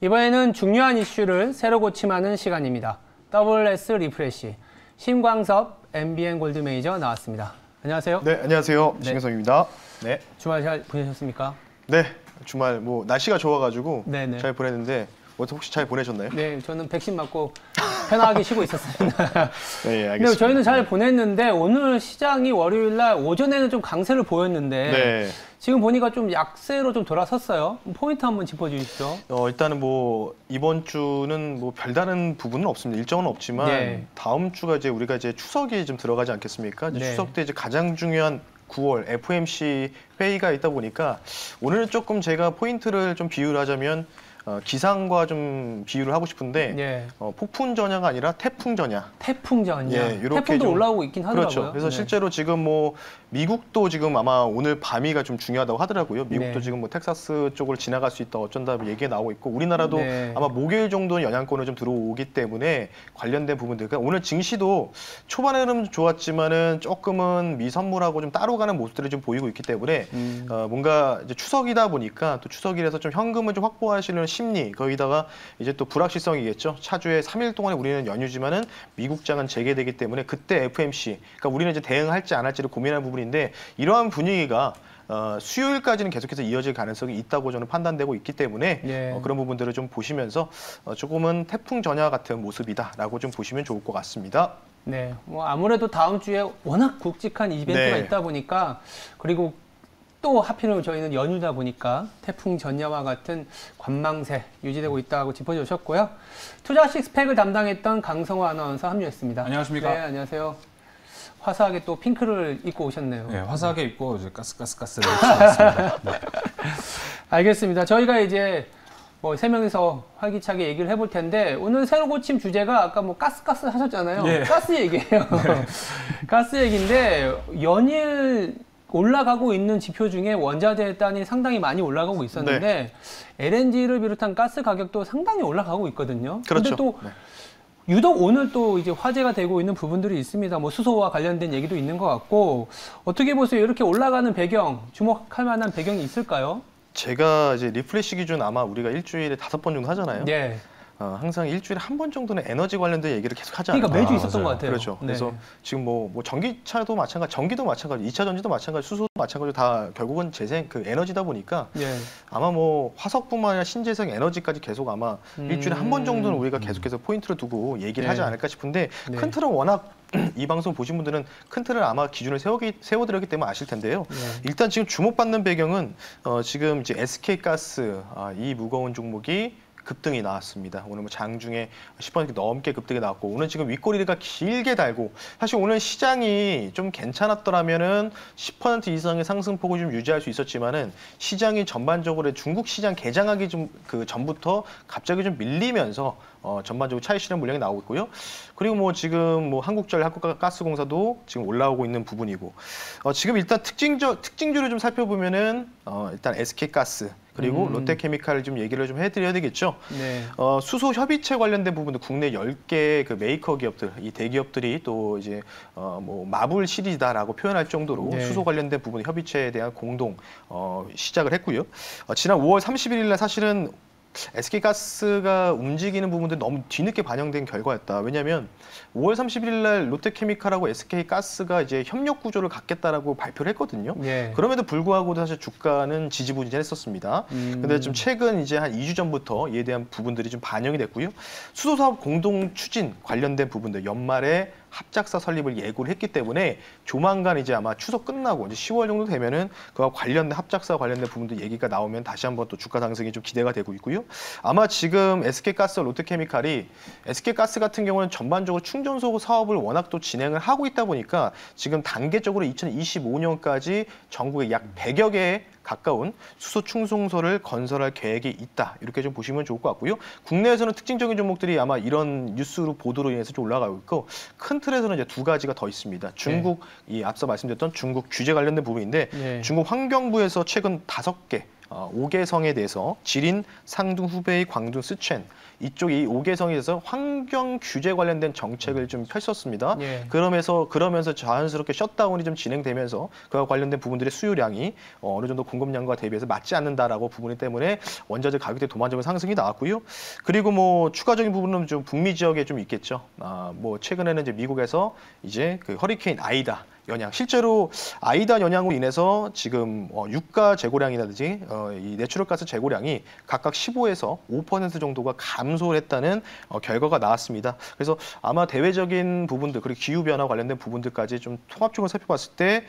이번에는 중요한 이슈를 새로 고침하는 시간입니다. WS 리프레시 심광섭 MBN 골드 매니저 나왔습니다. 안녕하세요. 네, 안녕하세요. 신경섭입니다. 네. 주말 잘 보내셨습니까? 네, 주말 뭐 날씨가 좋아가지고 네네. 잘 보냈는데 혹시 잘 보내셨나요? 네, 저는 백신 맞고 편하게 쉬고 있었습니다. 네, 알겠습니다. 근데 저희는 잘 보냈는데 오늘 시장이 월요일 날 오전에는 좀 강세를 보였는데 네. 지금 보니까 좀 약세로 좀 돌아섰어요. 포인트 한번 짚어주시죠. 일단은 뭐 이번 주는 뭐 별다른 부분은 없습니다. 일정은 없지만 네. 다음 주가 이제 우리가 이제 추석이 좀 들어가지 않겠습니까? 이제 네. 추석 때 이제 가장 중요한 9월 FOMC 회의가 있다 보니까 오늘은 조금 제가 포인트를 좀 비유를 하자면 기상과 좀 비유를 하고 싶은데 네. 폭풍 전야가 아니라 태풍 전야. 태풍 전야. 예, 이렇게 태풍도 좀, 올라오고 있긴 하더라고요. 그렇죠. 그래서 네. 실제로 지금 뭐 미국도 지금 아마 오늘 밤이가 좀 중요하다고 하더라고요. 미국도 네. 지금 뭐 텍사스 쪽을 지나갈 수 있다 어쩐다 얘기가 나오고 있고 우리나라도 네. 아마 목요일 정도는 영향권을 좀 들어오기 때문에 관련된 부분들. 그러니까 오늘 증시도 초반에는 좋았지만은 조금은 미선물하고 좀 따로 가는 모습들을 좀 보이고 있기 때문에 뭔가 이제 추석이다 보니까 또 추석이라서 좀 현금을 좀 확보하시는 심리 거기다가 이제 또 불확실성이겠죠. 차주에 3일 동안에 우리는 연휴지만은 미국장은 재개되기 때문에 그때 FOMC, 그러니까 우리는 이제 대응할지 안 할지를 고민하는 부분인데 이러한 분위기가 수요일까지는 계속해서 이어질 가능성이 있다고 저는 판단되고 있기 때문에 네. 그런 부분들을 좀 보시면서 조금은 태풍 전야 같은 모습이다라고 좀 보시면 좋을 것 같습니다. 네, 뭐 아무래도 다음 주에 워낙 굵직한 이벤트가 네. 있다 보니까 그리고 또 하필이면 저희는 연휴다 보니까 태풍 전야와 같은 관망세 유지되고 있다고 짚어주셨고요. 투자 식스팩을 담당했던 강성호 아나운서 합류했습니다. 안녕하십니까? 네, 안녕하세요. 화사하게 또 핑크를 입고 오셨네요. 네, 화사하게 입고 이제 가스를 입었습니다. 네. 알겠습니다. 저희가 이제 뭐 세 명이서 활기차게 얘기를 해볼 텐데 오늘 새로 고침 주제가 아까 뭐 가스 하셨잖아요. 예. 가스 얘기예요. 네. 가스 얘기인데 연일 올라가고 있는 지표 중에 원자재 단이 상당히 많이 올라가고 있었는데 네. LNG를 비롯한 가스 가격도 상당히 올라가고 있거든요. 그렇죠. 근데 또 네. 유독 오늘 또 이제 화제가 되고 있는 부분들이 있습니다. 뭐 수소와 관련된 얘기도 있는 것 같고 어떻게 보세요? 이렇게 올라가는 배경, 주목할 만한 배경이 있을까요? 제가 이제 리프레시 기준 아마 우리가 일주일에 5번 정도 하잖아요. 네. 항상 일주일에 한 번 정도는 에너지 관련된 얘기를 계속 하지 않아요. 그러니까 매주 있었던 맞아요. 것 같아요. 그렇죠. 네. 그래서 지금 뭐 전기차도 마찬가지, 전기도 마찬가지, 2차 전지도 마찬가지, 수소도 마찬가지로 다 결국은 재생 그 에너지다 보니까 네. 아마 뭐 화석뿐만 아니라 신재생 에너지까지 계속 아마 일주일에 한 번 정도는 우리가 계속해서 포인트를 두고 얘기를 네. 하지 않을까 싶은데 네. 큰 틀은 워낙 이 방송 보신 분들은 큰 틀을 아마 기준을 세워드렸기 때문에 아실 텐데요. 네. 일단 지금 주목받는 배경은 지금 이제 SK가스 이 무거운 종목이 급등이 나왔습니다. 오늘 뭐 장중에 10% 넘게 급등이 나왔고 오늘 지금 윗꼬리가 길게 달고 사실 오늘 시장이 좀 괜찮았더라면은 10% 이상의 상승폭을 좀 유지할 수 있었지만은 시장이 전반적으로 중국 시장 개장하기 좀 그 전부터 갑자기 좀 밀리면서 전반적으로 차익 실현 물량이 나오고 있고요. 그리고 뭐 지금 뭐 한국전력 한국가스공사도 지금 올라오고 있는 부분이고 지금 일단 특징주를 좀 살펴보면은 일단 SK가스 그리고 롯데케미칼을 좀 얘기를 좀 해드려야 되겠죠. 네. 수소 협의체 관련된 부분도 국내 10개 그 메이커 기업들, 이 대기업들이 또 이제 뭐 마블 시리즈다라고 표현할 정도로 네. 수소 관련된 부분 협의체에 대한 공동 시작을 했고요. 지난 5월 31일 날 사실은 SK가스가 움직이는 부분들이 너무 뒤늦게 반영된 결과였다. 왜냐하면 5월 31일 날 롯데케미칼하고 SK가스가 이제 협력 구조를 갖겠다라고 발표를 했거든요. 네. 그럼에도 불구하고도 사실 주가는 지지부진했었습니다. 근데 좀 최근 이제 한 2주 전부터 이에 대한 부분들이 좀 반영이 됐고요. 수소 사업 공동 추진 관련된 부분들 연말에 합작사 설립을 예고를 했기 때문에 조만간 이제 아마 추석 끝나고 이제 10월 정도 되면은 그와 관련된 합작사 관련된 부분도 얘기가 나오면 다시 한번 또 주가 상승이 좀 기대가 되고 있고요. 아마 지금 SK가스, 롯데케미칼이 SK가스 같은 경우는 전반적으로 충전소 사업을 워낙 또 진행을 하고 있다 보니까 지금 단계적으로 2025년까지 전국에 약 100여 개의 가까운 수소 충송소를 건설할 계획이 있다. 이렇게 좀 보시면 좋을 것 같고요. 국내에서는 특징적인 종목들이 아마 이런 뉴스로 보도로 인해서 좀 올라가고 있고 큰 틀에서는 이제 두 가지가 더 있습니다. 중국 이 앞서 말씀드렸던 중국 규제 관련된 부분인데 네. 중국 환경부에서 최근 5개 옥외성에 대해서 지린, 상둥, 후베이, 광둥, 스촨 이쪽이 옥외성에 대해서 환경 규제 관련된 정책을 좀 펼쳤습니다. 예. 그러면서 자연스럽게 셧다운이 좀 진행되면서 그와 관련된 부분들의 수요량이 어느 정도 공급량과 대비해서 맞지 않는다라고 부분이 때문에 원자재 가격대 도만적인 상승이 나왔고요. 그리고 뭐 추가적인 부분은 좀 북미 지역에 좀 있겠죠. 뭐 최근에는 이제 미국에서 이제 그 허리케인 아이다 영향, 실제로 아이다 영향으로 인해서 지금 유가 재고량이라든지 이 내추럴가스 재고량이 각각 15에서 5% 정도가 감소를 했다는 결과가 나왔습니다. 그래서 아마 대외적인 부분들 그리고 기후 변화 관련된 부분들까지 좀 통합적으로 살펴봤을 때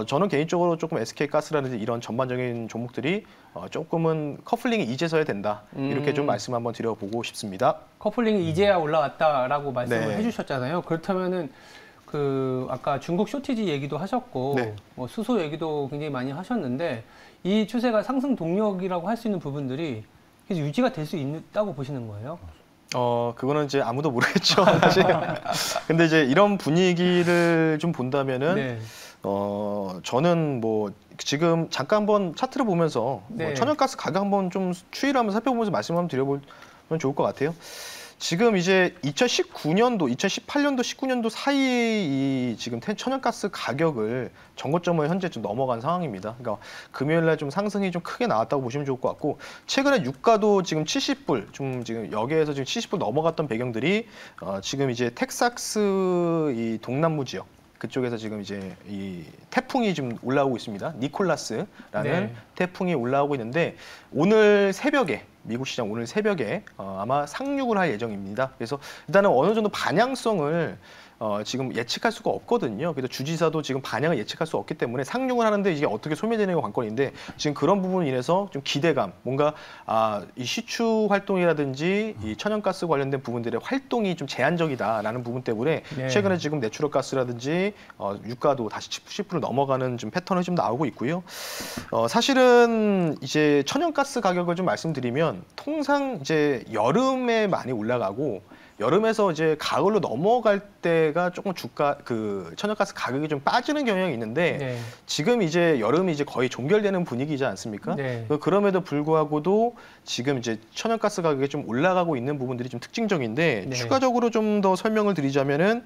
저는 개인적으로 조금 SK가스라든지 이런 전반적인 종목들이 조금은 커플링이 이제서야 된다 이렇게 좀 말씀 한번 드려보고 싶습니다. 커플링이 이제야 올라왔다라고 말씀을 네. 해주셨잖아요. 그렇다면은 그 아까 중국 쇼티지 얘기도 하셨고 네. 뭐 수소 얘기도 굉장히 많이 하셨는데 이 추세가 상승 동력이라고 할 수 있는 부분들이 계속 유지가 될 수 있다고 보시는 거예요? 그거는 이제 아무도 모르겠죠, 사실. 근데 이제 이런 분위기를 좀 본다면은, 네. 저는 뭐, 지금 잠깐 한번 차트를 보면서, 네. 뭐 천연가스 가격 한번 좀 추이를 한번 살펴보면서 말씀 한번 드려보면 좋을 것 같아요. 지금 이제 2019년도, 2018년도, 19년도 사이에 이 지금 천연가스 가격을 전고점을 현재 좀 넘어간 상황입니다. 그러니까 금요일 날 좀 상승이 좀 크게 나왔다고 보시면 좋을 것 같고, 최근에 유가도 지금 70불, 좀 지금 여기에서 지금 70불 넘어갔던 배경들이 지금 이제 텍사스 이 동남부 지역 그쪽에서 지금 이제 이 태풍이 좀 올라오고 있습니다. 니콜라스라는 네. 태풍이 올라오고 있는데 오늘 새벽에 미국 시장 오늘 새벽에 아마 상륙을 할 예정입니다. 그래서 일단은 어느 정도 반향성을 지금 예측할 수가 없거든요. 그래서 주지사도 지금 반향을 예측할 수 없기 때문에 상륙을 하는데 이게 어떻게 소멸되는 게 관건인데 지금 그런 부분으로 인해서 좀 기대감, 뭔가 이 시추 활동이라든지 이 천연가스 관련된 부분들의 활동이 좀 제한적이다라는 부분 때문에 네. 최근에 지금 내추럴가스라든지 유가도 다시 10%를 넘어가는 좀 패턴이 좀 나오고 있고요. 사실은 이제 천연가스 가격을 좀 말씀드리면 통상 이제 여름에 많이 올라가고 여름에서 이제 가을로 넘어갈 때가 조금 주가 그 천연가스 가격이 좀 빠지는 경향이 있는데 네. 지금 이제 여름이 이제 거의 종결되는 분위기지 않습니까? 네. 그럼에도 불구하고도 지금 이제 천연가스 가격이 좀 올라가고 있는 부분들이 좀 특징적인데 네. 추가적으로 좀 더 설명을 드리자면은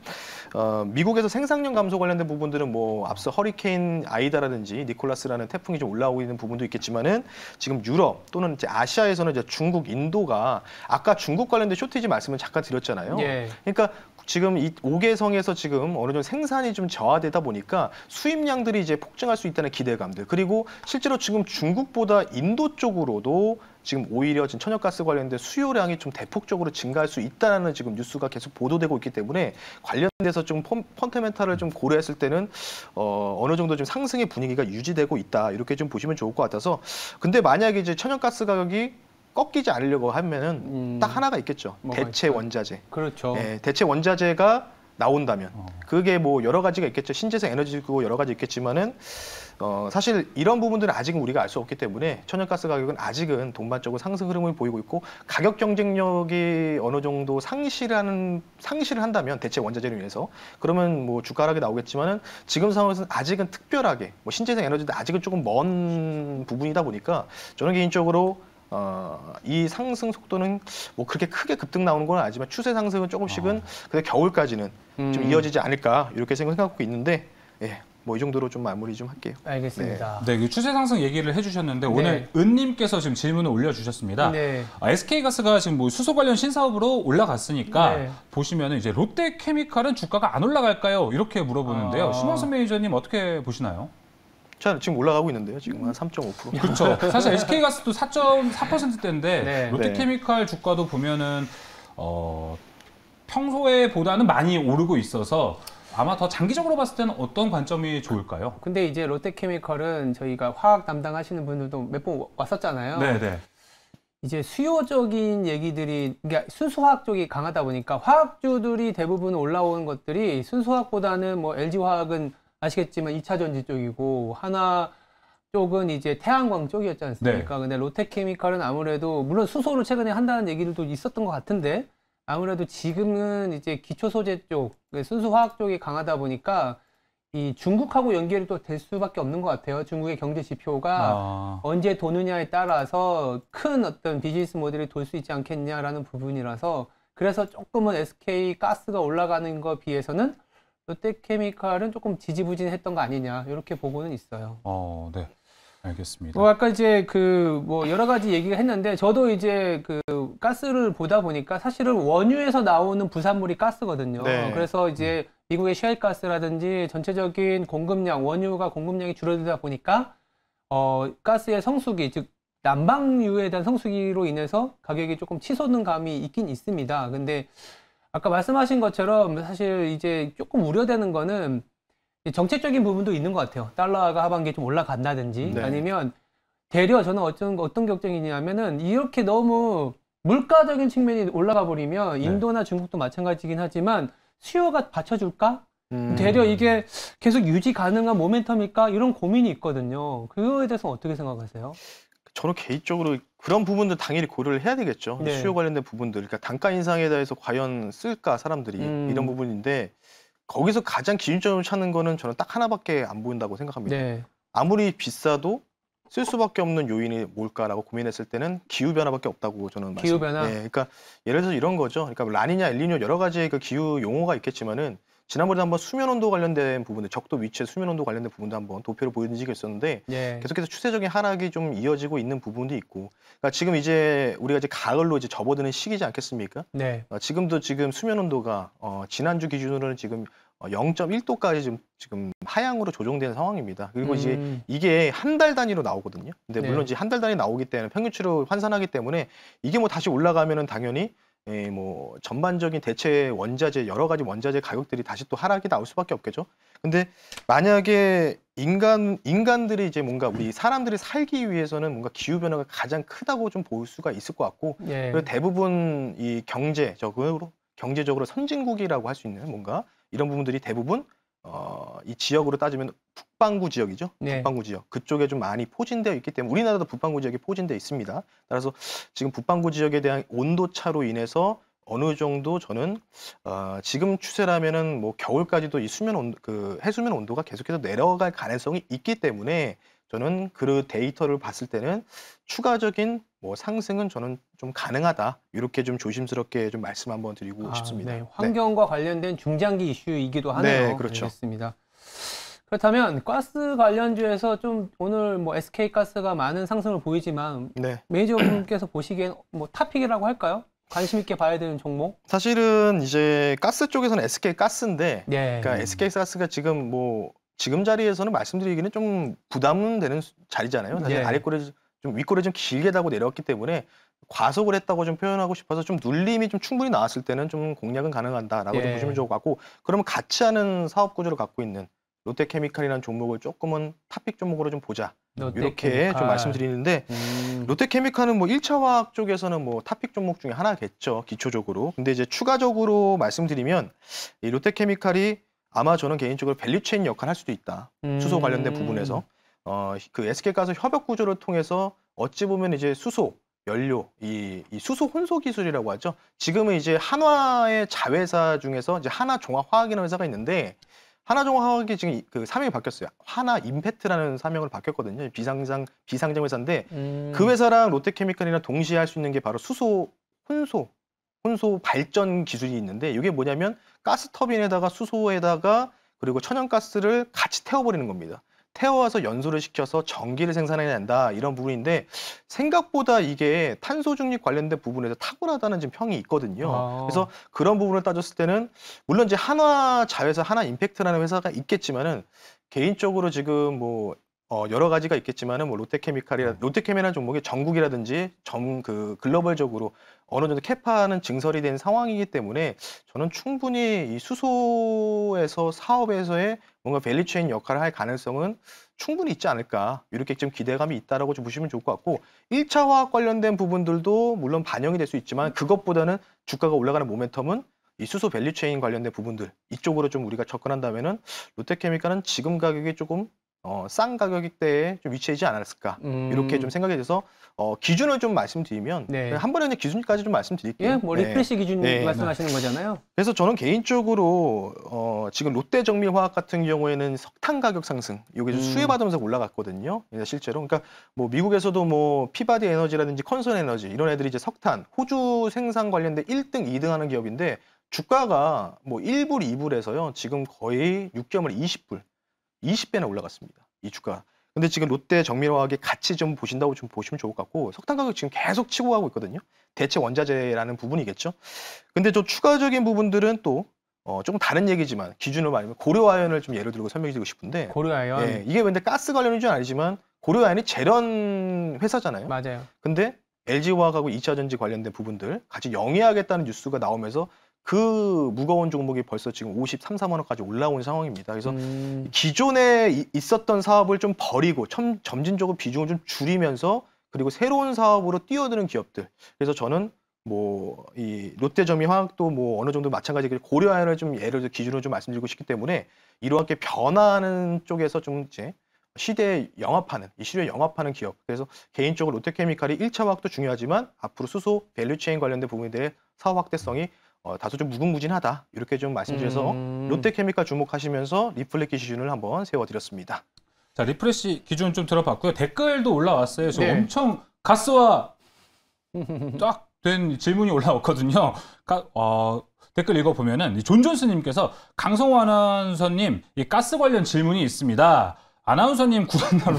미국에서 생산량 감소 관련된 부분들은 뭐 앞서 허리케인 아이다라든지 니콜라스라는 태풍이 좀 올라오고 있는 부분도 있겠지만은 지금 유럽 또는 이제 아시아에서는 이제 중국, 인도가 아까 중국 관련된 쇼티지 말씀을 잠깐 드렸잖아요. 예. 그러니까 지금 이 옥외성에서 지금 어느 정도 생산이 좀 저하되다 보니까 수입량들이 이제 폭증할 수 있다는 기대감들 그리고 실제로 지금 중국보다 인도 쪽으로도 지금 오히려 지금 천연가스 관련된 수요량이 좀 대폭적으로 증가할 수 있다는 지금 뉴스가 계속 보도되고 있기 때문에 관련돼서 좀 펀더멘탈을 좀 고려했을 때는 어느 정도 좀 상승의 분위기가 유지되고 있다 이렇게 좀 보시면 좋을 것 같아서 근데 만약에 이제 천연가스 가격이 꺾이지 않으려고 하면은 딱 하나가 있겠죠. 대체 있어요? 원자재. 그렇죠. 네, 대체 원자재가 나온다면 그게 뭐 여러 가지가 있겠죠. 신재생 에너지고 여러 가지 있겠지만은 사실 이런 부분들은 아직은 우리가 알 수 없기 때문에 천연가스 가격은 아직은 동반적으로 상승 흐름을 보이고 있고 가격 경쟁력이 어느 정도 상실을 한다면 대체 원자재를 위해서 그러면 뭐 주가 하락이 나오겠지만은 지금 상황에서는 아직은 특별하게 뭐 신재생 에너지도 아직은 조금 먼 부분이다 보니까 저는 개인적으로 이 상승 속도는 뭐 그렇게 크게 급등 나오는 건 아니지만 추세 상승은 조금씩은 그래 겨울까지는 좀 이어지지 않을까 이렇게 생각하고 있는데 예, 뭐 이 정도로 좀 마무리 좀 할게요. 알겠습니다. 네, 그 추세 상승 얘기를 해주셨는데 네. 오늘 은님께서 지금 질문을 올려주셨습니다. 네. SK가스가 지금 뭐 수소 관련 신사업으로 올라갔으니까 네. 보시면은 이제 롯데케미칼은 주가가 안 올라갈까요? 이렇게 물어보는데요. 심원선 매니저님 어떻게 보시나요? 자, 지금 올라가고 있는데요. 지금 한 3.5%. 그렇죠. 사실 SK가스도 4.4%대인데 네. 롯데케미칼 주가도 보면은 평소에 보다는 많이 오르고 있어서 아마 더 장기적으로 봤을 때는 어떤 관점이 좋을까요? 근데 이제 롯데케미칼은 저희가 화학 담당하시는 분들도 몇 번 왔었잖아요. 네. 이제 수요적인 얘기들이 그러니까 순수화학 쪽이 강하다 보니까 화학주들이 대부분 올라오는 것들이 순수화학보다는 뭐 LG화학은 아시겠지만 2차 전지 쪽이고 하나 쪽은 이제 태양광 쪽이었지 않습니까? 네. 근데 롯데케미칼은 아무래도 물론 수소를 최근에 한다는 얘기들도 있었던 것 같은데 아무래도 지금은 이제 기초 소재 쪽, 순수화학 쪽이 강하다 보니까 이 중국하고 연결이 또 될 수밖에 없는 것 같아요. 중국의 경제 지표가 언제 도느냐에 따라서 큰 어떤 비즈니스 모델이 돌 수 있지 않겠냐라는 부분이라서 그래서 조금은 SK 가스가 올라가는 거 비해서는 롯데케미칼은 조금 지지부진했던 거 아니냐 이렇게 보고는 있어요. 네. 알겠습니다. 아까 이제 뭐 여러 가지 얘기가 했는데 저도 이제 가스를 보다 보니까 사실은 원유에서 나오는 부산물이 가스거든요. 네. 그래서 이제 미국의 셰일 가스라든지 전체적인 공급량, 원유가 공급량이 줄어들다 보니까 가스의 성수기, 즉 난방유에 대한 성수기로 인해서 가격이 조금 치솟는 감이 있긴 있습니다. 근데 아까 말씀하신 것처럼 사실 이제 조금 우려되는 거는 정책적인 부분도 있는 것 같아요. 달러가 하반기에 좀 올라간다든지 네. 아니면 되려 저는 어떤 걱정이냐면은 이렇게 너무 물가적인 측면이 올라가 버리면 인도나 중국도 마찬가지긴 하지만 수요가 받쳐줄까? 되려 이게 계속 유지 가능한 모멘텀일까? 이런 고민이 있거든요. 그거에 대해서 어떻게 생각하세요? 저는 개인적으로 그런 부분도 당연히 고려를 해야 되겠죠. 네. 수요 관련된 부분들, 그러니까 단가 인상에 대해서 과연 쓸까 사람들이 이런 부분인데 거기서 가장 기준점을 찾는 거는 저는 딱 하나밖에 안 보인다고 생각합니다. 네. 아무리 비싸도 쓸 수밖에 없는 요인이 뭘까라고 고민했을 때는 기후 변화밖에 없다고 저는 기후 변화? 예, 그러니까 예를 들어서 이런 거죠. 그러니까 라니냐, 엘니뇨 여러 가지의 그 기후 용어가 있겠지만은 지난번에 한번 수면 온도 관련된 부분들, 적도 위치의 수면 온도 관련된 부분도 한번 도표로 보여드린 적이 있었는데 네. 계속해서 추세적인 하락이 좀 이어지고 있는 부분도 있고, 그러니까 지금 이제 우리가 이제 가을로 이제 접어드는 시기지 않겠습니까? 네. 지금도 지금 수면 온도가 지난주 기준으로는 지금 0.1도까지 지금 하향으로 조정된 상황입니다. 그리고 이제 이게 한 달 단위로 나오거든요. 근데 네. 물론 이제 한 달 단위 나오기 때문에 평균치로 환산하기 때문에 이게 뭐 다시 올라가면은 당연히 뭐 전반적인 대체 원자재 여러 가지 원자재 가격들이 다시 또 하락이 나올 수밖에 없겠죠. 근데 만약에 인간들이 이제 뭔가 우리 사람들이 살기 위해서는 뭔가 기후 변화가 가장 크다고 좀 볼 수가 있을 것 같고, 네. 그리고 대부분 이 경제적으로 선진국이라고 할 수 있는 뭔가 이런 부분들이 대부분 이 지역으로 따지면 북반구 지역이죠. 네. 북반구 지역 그쪽에 좀 많이 포진되어 있기 때문에 우리나라도 북반구 지역에 포진되어 있습니다. 따라서 지금 북반구 지역에 대한 온도 차로 인해서 어느 정도 저는 지금 추세라면은 뭐 겨울까지도 이 해수면 온도가 계속해서 내려갈 가능성이 있기 때문에 저는 그 데이터를 봤을 때는 추가적인 뭐 상승은 저는 좀 가능하다. 이렇게 좀 조심스럽게 좀 말씀 한번 드리고 싶습니다. 네. 환경과 관련된 중장기 이슈이기도 하네요. 네, 그렇죠. 알겠습니다. 그렇다면 가스 관련주에서 좀 오늘 뭐 SK 가스가 많은 상승을 보이지만 네. 매니저분께서 보시기엔 뭐 탑픽이라고 할까요? 관심 있게 봐야 되는 종목? 사실은 이제 가스 쪽에서는 SK 가스인데, 네. 그러니까 SK 가스가 지금 지금 자리에서는 말씀드리기는 좀 부담되는 자리잖아요. 사실 네. 아래꼬리 좀 윗꼬리 좀 길게 다고 내려왔기 때문에 과속을 했다고 좀 표현하고 싶어서 좀 눌림이 좀 충분히 나왔을 때는 좀 공략은 가능하다라고 좀 예. 보시면 좋을 것 같고, 그러면 같이 하는 사업 구조를 갖고 있는 롯데케미칼이라는 종목을 조금은 탑픽 종목으로 좀 보자. 이렇게 롯데케미칼. 좀 말씀드리는데, 롯데케미칼은 뭐 1차 화학 쪽에서는 뭐 탑픽 종목 중에 하나겠죠, 기초적으로. 근데 이제 추가적으로 말씀드리면 이 롯데케미칼이 아마 저는 개인적으로 밸류체인 역할을 할 수도 있다. 수소 관련된 부분에서 그 SK가스 협약 구조를 통해서 어찌 보면 이제 수소 연료, 이 수소 혼소 기술이라고 하죠. 지금은 이제 한화의 자회사 중에서 이제 하나종합화학이라는 회사가 있는데, 하나종합화학이 지금 그 사명이 바뀌었어요. 하나임팩트라는 사명을 바뀌었거든요. 비상장 회사인데 그 회사랑 롯데케미칼이랑 동시에 할 수 있는 게 바로 수소 혼소 발전 기술이 있는데, 이게 뭐냐면 가스 터빈에다가 수소에다가 그리고 천연가스를 같이 태워버리는 겁니다. 태워와서 연소를 시켜서 전기를 생산해낸다, 이런 부분인데 생각보다 이게 탄소 중립 관련된 부분에서 탁월하다는 지금 평이 있거든요. 그래서 그런 부분을 따졌을 때는 물론 이제 한화 자회사 하나 임팩트라는 회사가 있겠지만은 개인적으로 지금 뭐 여러 가지가 있겠지만은 뭐 롯데케미라는 종목이 전국이라든지 글로벌적으로 어느 정도 캐파는 증설이 된 상황이기 때문에 저는 충분히 이 수소에서 사업에서의 뭔가 밸류체인 역할을 할 가능성은 충분히 있지 않을까, 이렇게 좀 기대감이 있다라고 좀 보시면 좋을 것 같고, 1차 화학 관련된 부분들도 물론 반영이 될 수 있지만 그것보다는 주가가 올라가는 모멘텀은 이 수소 밸류체인 관련된 부분들 이쪽으로 좀 우리가 접근한다면은 롯데케미칼은 지금 가격이 조금 싼 가격대에 좀 위치하지 않았을까 이렇게 좀 생각이 돼서 기준을 좀 말씀드리면 네. 한 번에 그냥 기준까지 좀 말씀드릴게요. 예, 뭐 리프레시 기준 네. 말씀하시는 거잖아요. 그래서 저는 개인적으로 지금 롯데정밀화학 같은 경우에는 석탄 가격 상승 이게 좀 수혜받으면서 올라갔거든요. 실제로 그러니까 뭐 미국에서도 뭐 피바디 에너지라든지 컨선 에너지 이런 애들이 이제 석탄, 호주 생산 관련된 1등, 2등 하는 기업인데 주가가 뭐 1불, 2불에서요 지금 거의 6개월 20불, 20배나 올라갔습니다. 이 주가. 근데 지금 롯데 정밀화학의 가치 좀 보신다고 좀 보시면 좋을 것 같고 석탄 가격 지금 계속 치고 가고 있거든요. 대체 원자재라는 부분이겠죠. 근데 저 추가적인 부분들은 또 조금 다른 얘기지만 기준으로 말하면 고려아연을 좀 예를 들고 설명드리고 싶은데 고려아연. 예, 이게 근데 가스 관련인 줄 아니지만 고려아연이 재련 회사잖아요. 맞아요. 근데 LG화학하고 2차전지 관련된 부분들 같이 영위하겠다는 뉴스가 나오면서 그 무거운 종목이 벌써 지금 53, 4만 원까지 올라온 상황입니다. 그래서 기존에 있었던 사업을 좀 버리고 점진적으로 비중을 좀 줄이면서 그리고 새로운 사업으로 뛰어드는 기업들. 그래서 저는 뭐 이 롯데정밀화학도 뭐 어느 정도 마찬가지로 고려아연을 좀 예를 들어 기준으로 좀 말씀드리고 싶기 때문에 이러하게 변화하는 쪽에서 좀 이제 시대에 영합하는 기업. 그래서 개인적으로 롯데케미칼이 1차 화학도 중요하지만 앞으로 수소 밸류체인 관련된 부분들의 사업 확대성이 다소 좀 무궁무진하다. 이렇게 좀 말씀드려서 롯데케미칼 주목하시면서 리플렉 기준을 한번 세워드렸습니다. 자, 리프레시 기준 좀 들어봤고요. 댓글도 올라왔어요. 지금 네. 엄청 가스와 쫙 된 질문이 올라왔거든요. 댓글 읽어보면은 존존스님께서 강성호 아나운서님 이 가스 관련 질문이 있습니다. 아나운서님 구한다는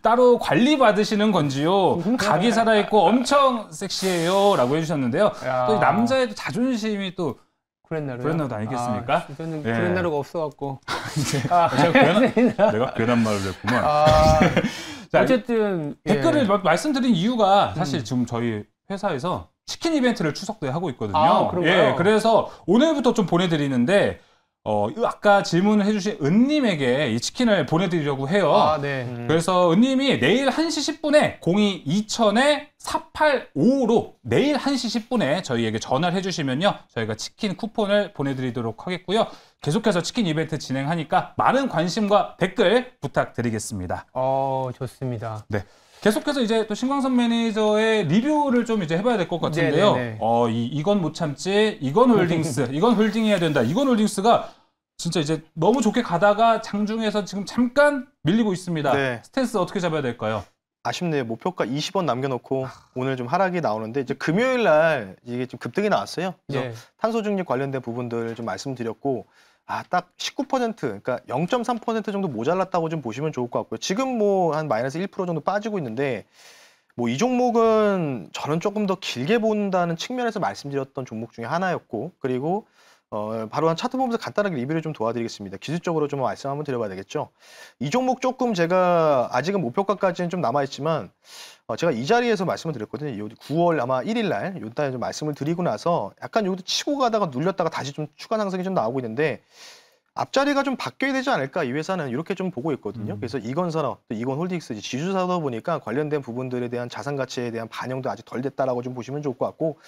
따로 관리 받으시는 건지요? 각이 살아있고 엄청 섹시해요 라고 해주셨는데요. 야. 또 이 남자의 구렛나루이 또 구렛나루요? 구렛나루 아니겠습니까? 저는 예. 구렛나루가 없어갖고. 내가 괜한 말을 했구만. 자, 어쨌든 댓글을 말씀드린 이유가 사실 지금 저희 회사에서 치킨 이벤트를 추석 때 하고 있거든요. 아, 그런가요? 예, 그래서 오늘부터 좀 보내드리는데 아까 질문을 해주신 은님에게 이 치킨을 보내드리려고 해요. 아, 네. 그래서 은님이 내일 1시 10분에 02-2000-4855로 내일 1시 10분에 저희에게 전화를 해주시면요. 저희가 치킨 쿠폰을 보내드리도록 하겠고요. 계속해서 치킨 이벤트 진행하니까 많은 관심과 댓글 부탁드리겠습니다. 좋습니다. 네. 계속해서 이제 또 신광선 매니저의 리뷰를 좀 이제 해봐야 될 것 같은데요. 네네네. 이건 못 참지, 이건 홀딩스, 이건 홀딩해야 된다. 이건 홀딩스가 진짜 이제 너무 좋게 가다가 장중에서 지금 잠깐 밀리고 있습니다. 네. 스탠스 어떻게 잡아야 될까요? 아쉽네요. 목표가 20원 남겨놓고 오늘 좀 하락이 나오는데 이제 금요일 날 이게 좀 급등이 나왔어요. 그래서 네. 탄소 중립 관련된 부분들 좀 말씀드렸고 딱 19% 그러니까 0.3% 정도 모자랐다고 좀 보시면 좋을 것 같고요. 지금 뭐 한 마이너스 1% 정도 빠지고 있는데 뭐 이 종목은 저는 조금 더 길게 본다는 측면에서 말씀드렸던 종목 중에 하나였고 그리고 바로 한 차트 보면서 간단하게 리뷰를 좀 도와드리겠습니다. 기술적으로 좀 말씀 한번 드려봐야 되겠죠. 이 종목 조금 제가 아직은 목표가까지는 좀 남아있지만 제가 이 자리에서 말씀을 드렸거든요. 9월 아마 1일 날 요때 좀 말씀을 드리고 나서 약간 여기도 치고 가다가 눌렸다가 다시 좀 추가 상승이 좀 나오고 있는데 앞자리가 좀 바뀌어야 되지 않을까 이 회사는 이렇게 좀 보고 있거든요. 그래서 이건산업, 또 이건홀딩스 지주사다 보니까 관련된 부분들에 대한 자산 가치에 대한 반영도 아직 덜 됐다라고 좀 보시면 좋을 것 같고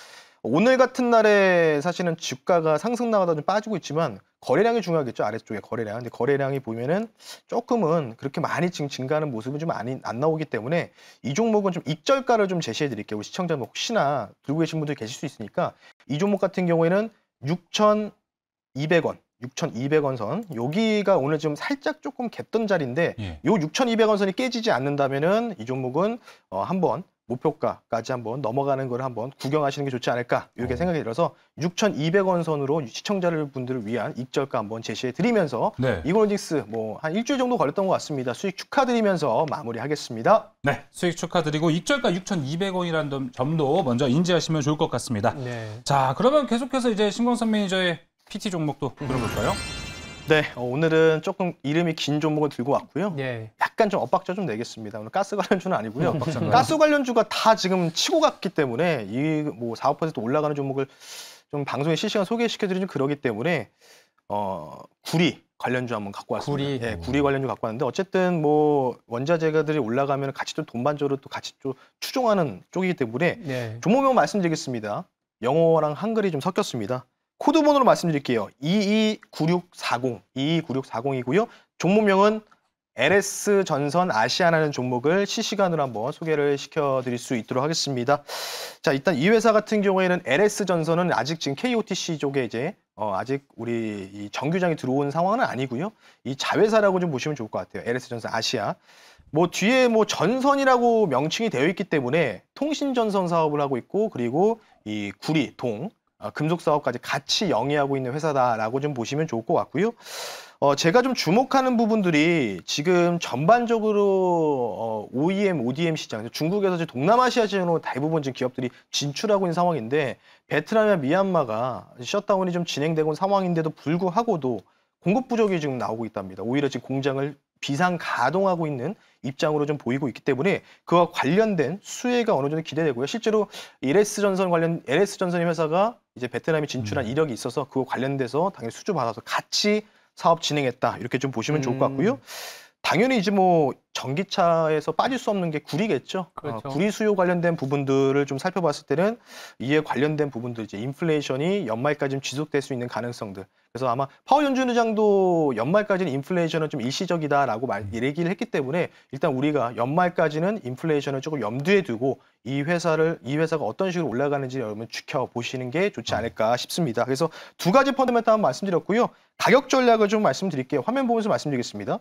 오늘 같은 날에 사실은 주가가 상승 나가다 좀 빠지고 있지만 거래량이 중요하겠죠. 아래쪽에 거래량. 근데 거래량이 보면은 조금은 그렇게 많이 증가하는 모습은 좀 안 나오기 때문에 이 종목은 좀 익절가를 좀 제시해 드릴게요. 우리 시청자분 혹시나 들고 계신 분들 계실 수 있으니까 이 종목 같은 경우에는 6,200원. 6,200원 선 여기가 오늘 좀 살짝 조금 갭던 자리인데 예. 요 6,200원 선이 깨지지 않는다면은 이 종목은 한번 목표가까지 한번 넘어가는 걸 한번 구경하시는 게 좋지 않을까 이렇게 생각이 들어서 6,200원 선으로 시청자분들을 위한 익절가 한번 제시해 드리면서 네. 이건홀딩스 뭐 한 일주일 정도 걸렸던 것 같습니다. 수익 축하드리면서 마무리하겠습니다. 네, 수익 축하드리고 익절가 6,200원이라는 점도 먼저 인지하시면 좋을 것 같습니다. 네. 자, 그러면 계속해서 이제 신광선 매니저의 PT 종목도 들어볼까요? 네, 오늘은 조금 이름이 긴 종목을 들고 왔고요. 네. 약간 좀 엇박자 좀 내겠습니다. 오늘 가스 관련주는 아니고요. 엇박자인가요? 가스 관련주가 다 지금 치고 갔기 때문에 이 뭐 4~5% 올라가는 종목을 좀 방송에 실시간 소개시켜드리는 그러기 때문에 구리 관련주 한번 갖고 왔습니다. 구리. 예, 구리 관련주 갖고 왔는데 어쨌든 뭐 원자재가들이 올라가면 같이 또 돈반조로 또 같이 또 추종하는 쪽이기 때문에 네. 종목명 말씀드리겠습니다. 영어랑 한글이 좀 섞였습니다. 코드번호로 말씀드릴게요. 229640, 229640이고요. 종목명은 LS 전선 아시아라는 종목을 실시간으로 한번 소개를 시켜드릴 수 있도록 하겠습니다. 자, 일단 이 회사 같은 경우에는 LS 전선은 아직 지금 KOTC 쪽에 이제 아직 우리 이 정규장이 들어온 상황은 아니고요. 이 자회사라고 좀 보시면 좋을 것 같아요. LS 전선 아시아. 뭐 뒤에 뭐 전선이라고 명칭이 되어 있기 때문에 통신 전선 사업을 하고 있고, 그리고 이 구리, 동, 금속 사업까지 같이 영위하고 있는 회사다라고 좀 보시면 좋을 것 같고요. 제가 좀 주목하는 부분들이 지금 전반적으로 OEM, ODM 시장, 중국에서 이제 동남아시아 지역으로 대부분 지금 기업들이 진출하고 있는 상황인데, 베트남이나 미얀마가 셧다운이 좀 진행되고 있는 상황인데도 불구하고도 공급 부족이 지금 나오고 있답니다. 오히려 지금 공장을 비상 가동하고 있는 입장으로 좀 보이고 있기 때문에 그와 관련된 수혜가 어느 정도 기대되고요. 실제로 LS전선이 회사가 이제 베트남에 진출한 이력이 있어서 그와 관련돼서 당연히 수주 받아서 같이 사업 진행했다, 이렇게 좀 보시면 좋을 것 같고요. 당연히 이제 뭐 전기차에서 빠질 수 없는 게 구리겠죠. 그렇죠. 구리 수요 관련된 부분들을 좀 살펴봤을 때는 이에 관련된 부분들, 이제 인플레이션이 연말까지 좀 지속될 수 있는 가능성들. 그래서 아마 파월 연준 의장도 연말까지는 인플레이션은 좀 일시적이다라고 얘기를 했기 때문에 일단 우리가 연말까지는 인플레이션을 조금 염두에 두고 이 회사가 어떤 식으로 올라가는지 여러분 지켜보시는 게 좋지 않을까 싶습니다. 그래서 두 가지 펀더멘탈 한번 말씀드렸고요. 가격 전략을 좀 말씀드릴게요. 화면 보면서 말씀드리겠습니다.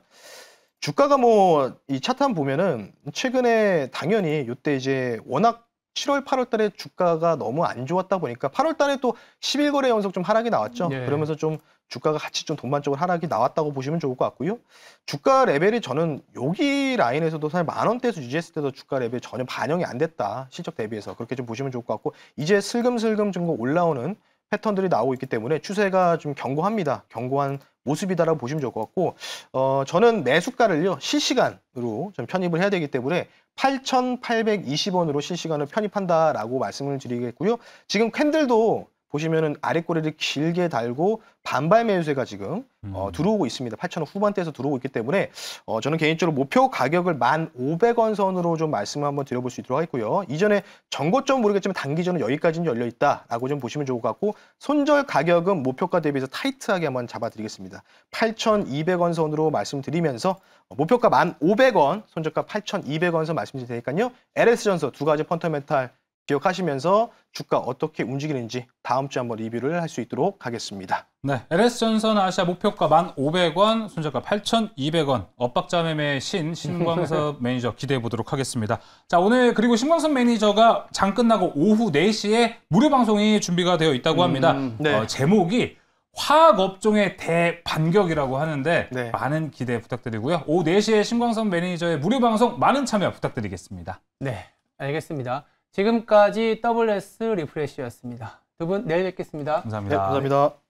주가가 뭐 이 차트 한번 보면은 최근에 당연히 이때 이제 워낙 7월, 8월 달에 주가가 너무 안 좋았다 보니까 8월 달에 또 11거래 연속 좀 하락이 나왔죠. 네. 그러면서 좀 주가가 같이 좀 동반적으로 하락이 나왔다고 보시면 좋을 것 같고요. 주가 레벨이 저는 여기 라인에서도 사실 10,000원대에서 유지했을 때도 주가 레벨이 전혀 반영이 안 됐다, 실적 대비해서. 그렇게 좀 보시면 좋을 것 같고, 이제 슬금슬금 좀 올라오는 패턴들이 나오고 있기 때문에 추세가 좀 견고합니다. 견고한 모습이다라고 보시면 좋을 것 같고, 저는 매수가를요 실시간으로 좀 편입을 해야 되기 때문에 8,820원으로 실시간을 편입한다라고 말씀을 드리겠고요. 지금 캔들도 보시면은 아랫꼬리를 길게 달고 반발 매수세가 지금 들어오고 있습니다. 8,000원 후반대에서 들어오고 있기 때문에 저는 개인적으로 목표 가격을 1,500원 선으로 좀 말씀을 한번 드려볼 수 있도록 하겠고요. 이전에 전고점 모르겠지만 단기전은 여기까지는 열려 있다라고 좀 보시면 좋을 것 같고, 손절 가격은 목표가 대비해서 타이트하게 한번 잡아드리겠습니다. 8,200원 선으로 말씀드리면서 목표가 1,500원, 손절가 8,200원 선 말씀드릴 테니까요. LS전선 두 가지 펀더멘탈 기억하시면서 주가 어떻게 움직이는지 다음 주에 한번 리뷰를 할 수 있도록 하겠습니다. 네, LS전선 아시아 목표가 1,500원, 손절가 8,200원, 엇박자 매매 신광섭 매니저 기대해 보도록 하겠습니다. 자, 오늘 그리고 신광섭 매니저가 장 끝나고 오후 4시에 무료 방송이 준비가 되어 있다고 합니다. 네. 제목이 화학업종의 대반격이라고 하는데 네. 많은 기대 부탁드리고요. 오후 4시에 신광섭 매니저의 무료 방송 많은 참여 부탁드리겠습니다. 네, 알겠습니다. 지금까지 WS 리프레시였습니다. 두 분 내일 뵙겠습니다. 감사합니다. 네, 감사합니다.